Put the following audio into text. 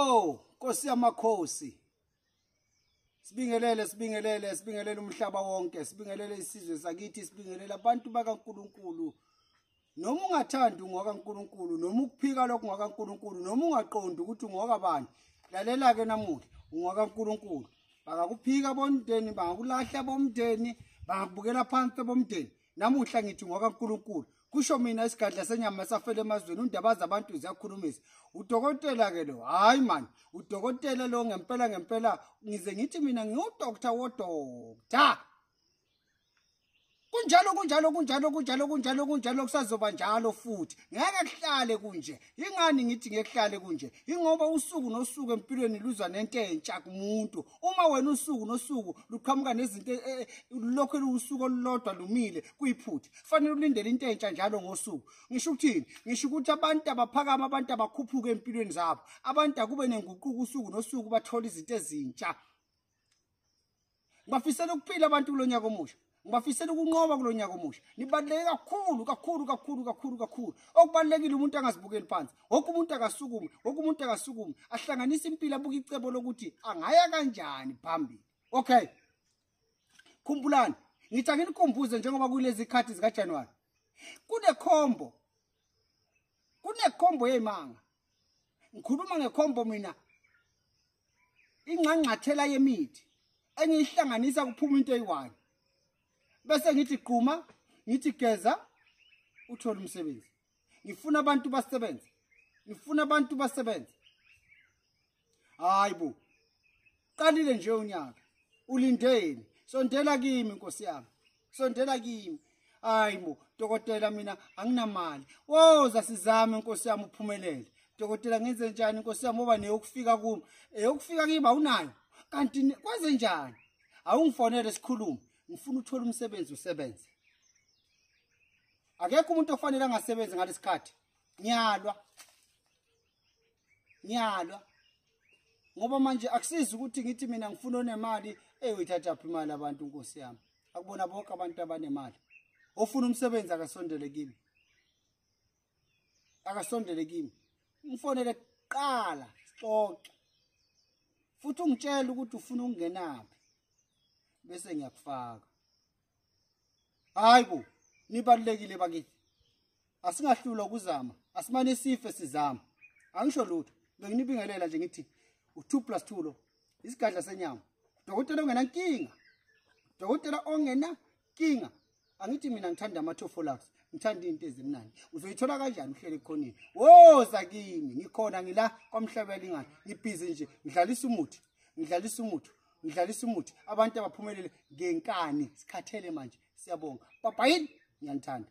Yo, Nkosi yamakhosi. Sibingelele umhlaba wonke, sibingelele isizwe sakithi, sibingelele abantu bakaNkulunkulu. Noma ungathandi ungakaNkulunkulu, noma ukuphika lokho ungakaNkulunkulu, noma ungaqondi ukuthi ungokabani. Lalela ke namuhla, ungakaNkulunkulu. Bakakuphika bomndeni, bangakulahla bomndeni, bangakubukela phansi bomndeni. Namuhla ngithi ungakaNkulunkulu. Kusho mina isigadla senyama safele emazweni undaba zabantu ziyakhulumisa. Udokotela ke lo, hayi man, udokotela lo ngempela ngize ngithi mina ngiyudoktor wodoktor. Kunjalo kusazoba njalo futhi. Ngeke kuhlale kunje. Ingani ngithi ngeke kuhlale kunje? Ingoba usuku nosuku empilweni luzwa nento entsha kumuntu. Uma wena usuku nosuku luqhamuka nezinto lokho usuku olulodwa lumile kuyiphutha. Kufanele ulindele into entsha njalo ngosuku. Ngisho ukuthini? Ngisho ukuthi abantu abaphakama, abantu abakhuphuka empilweni zabo. Abantu akube nenguquko usuku nosuku bathola izinto ezintsha. Ngibafisela ukuphila abantu kulonyaka omusha. Ngibafisela ukunqoba kulonyaka omusha. Nibaluleke kakhulu. Okubalekile umuntu angazibukeli phansi. Wonke umuntu akasukume, ahlanganisa impilo abuka icebo lokuthi angaya kanjani phambili. Okay. Khumbulani, ngithi anginikhumbuze njengoba kulezi ikhathi zika January. Kunekhombo yemanga. Ngikhuluma ngekhombo mina. Ingqangqathela yemithi engihlanganisa kuphuma into eyi-1. Bese ngithi qhuma, ngithi geza, uthola umsebenzi. Ngifuna abantu basebenze. Hayibo. Qalile nje unyaka. Ulindeni. Sondela kimi Nkosi yami. Sondela kimi. Hayibo, dokotela mina anginamali. Woza sizame Nkosi yami uphumelele. Dokotela ngenze njani Nkosi yami ngoba neyokufika kimi. Eyokufika kimi awunayo. Kanti kwenze njani? Awungifonele sikhulume. Ngifuna uthola umsebenzi usebenze. Akekho umuntu ofanele angasebenzi ngalesikhathi. Ngiyalwa. Ngoba manje akusizi ukuthi ngithi mina ngifuna onemali, uyithatha phi imali abantu Nkosi yami. Akubona bonke abantu abanemali. Ofuna umsebenzi akasondele kimi. Ngifonele kuqala sixoxe. Futhi ungitshela ukuthi ufuna ukungenaphi. Bese ngiyakufaka. Hayibo, nibalulekile bakithi. Asingahlula ukuzama, asimane sife sizama. Angisho lutho, benginibingelela nje ngithi u2 + 2 lo, isigadla senyama. Dokotela ongena kinga. Angithi mina ngithanda amathofolax, ngithanda into ezimnandi. Uzoyithola kanjani uhlele ekhoneni? Woza kimi, ngikhona ngila kwamhlabela ingane. Ngibhizi nje, ngidlalisa umuthi. Abantu abaphumelele ngenkani, sikhathele manje. Siyabonga. Bye bye. Ngiyanithanda.